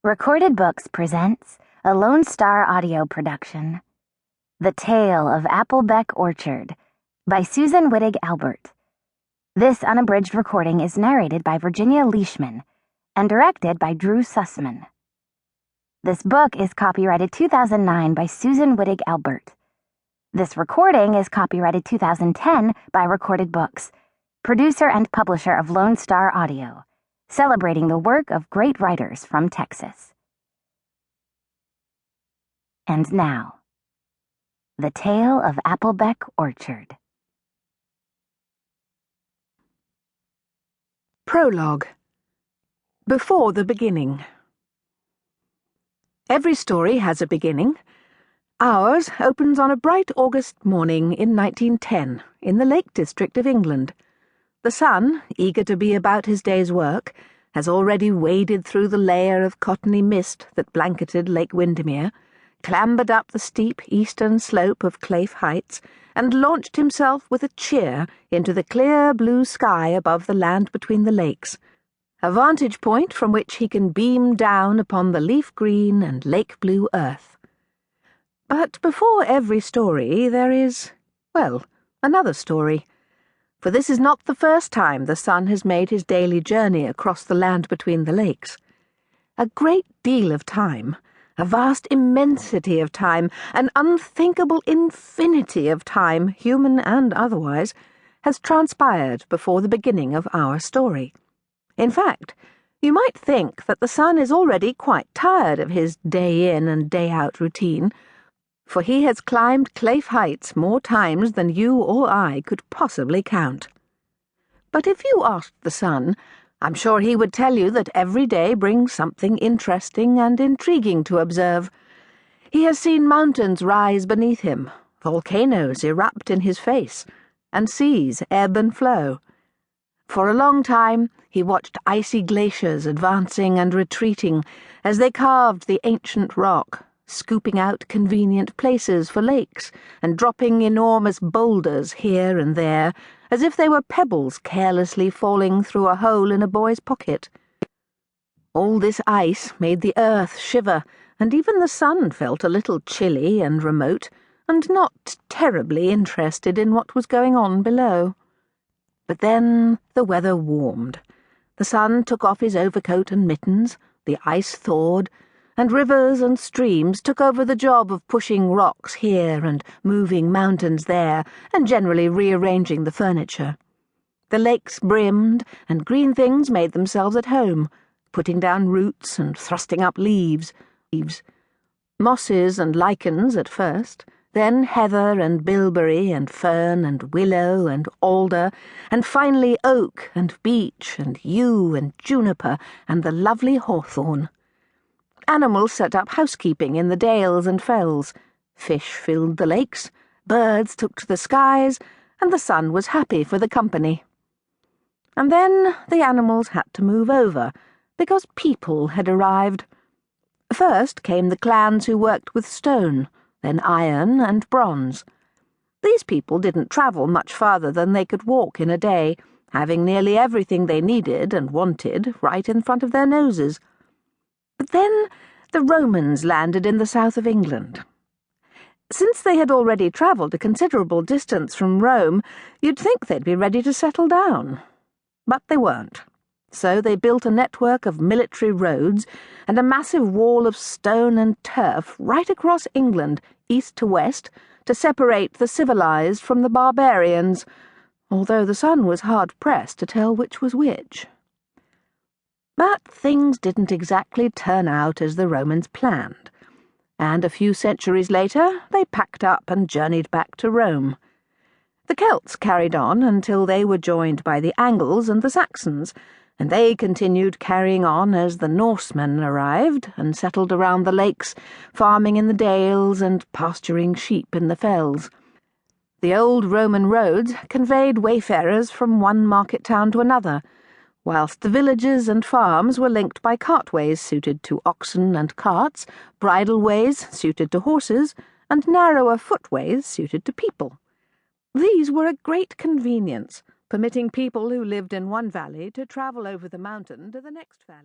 Recorded Books presents a Lone Star audio production. The Tale of Applebeck Orchard by Susan Wittig Albert. This unabridged recording is narrated by Virginia Leishman and directed by Drew Sussman. This book is copyrighted 2009 by Susan Wittig Albert. This recording is copyrighted 2010 by Recorded Books, producer and publisher of Lone Star Audio, celebrating the work of great writers from Texas. And now, The Tale of Applebeck Orchard. Prologue. Before the beginning. Every story has a beginning. Ours opens on a bright August morning in 1910 in the Lake District of England. The sun, eager to be about his day's work, has already waded through the layer of cottony mist that blanketed Lake Windermere, clambered up the steep eastern slope of Clafe Heights, and launched himself with a cheer into the clear blue sky above the land between the lakes, a vantage point from which he can beam down upon the leaf-green and lake-blue earth. But before every story there is, well, another story. For this is not the first time the sun has made his daily journey across the land between the lakes. A great deal of time, a vast immensity of time, an unthinkable infinity of time, human and otherwise, has transpired before the beginning of our story. In fact, you might think that the sun is already quite tired of his day-in and day-out routine, for he has climbed Clafe Heights more times than you or I could possibly count. But if you asked the sun, I'm sure he would tell you that every day brings something interesting and intriguing to observe. He has seen mountains rise beneath him, volcanoes erupt in his face, and seas ebb and flow. For a long time he watched icy glaciers advancing and retreating as they carved the ancient rock, scooping out convenient places for lakes and dropping enormous boulders here and there, as if they were pebbles carelessly falling through a hole in a boy's pocket. All this ice made the earth shiver, and even the sun felt a little chilly and remote, and not terribly interested in what was going on below. But then the weather warmed. The sun took off his overcoat and mittens, the ice thawed, and rivers and streams took over the job of pushing rocks here and moving mountains there, and generally rearranging the furniture. The lakes brimmed, and green things made themselves at home, putting down roots and thrusting up leaves. Mosses and lichens at first, then heather and bilberry and fern and willow and alder, and finally oak and beech and yew and juniper and the lovely hawthorn. Animals set up housekeeping in the dales and fells, fish filled the lakes, birds took to the skies, and the sun was happy for the company. And then the animals had to move over, because people had arrived. First came the clans who worked with stone, then iron and bronze. These people didn't travel much farther than they could walk in a day, having nearly everything they needed and wanted right in front of their noses. But then the Romans landed in the south of England. Since they had already travelled a considerable distance from Rome, you'd think they'd be ready to settle down. But they weren't. So they built a network of military roads and a massive wall of stone and turf right across England, east to west, to separate the civilized from the barbarians, although the sun was hard-pressed to tell which was which. But things didn't exactly turn out as the Romans planned, and a few centuries later they packed up and journeyed back to Rome. The Celts carried on until they were joined by the Angles and the Saxons, and they continued carrying on as the Norsemen arrived and settled around the lakes, farming in the dales and pasturing sheep in the fells. The old Roman roads conveyed wayfarers from one market town to another, whilst the villages and farms were linked by cartways suited to oxen and carts, bridleways suited to horses, and narrower footways suited to people. These were a great convenience, permitting people who lived in one valley to travel over the mountain to the next valley.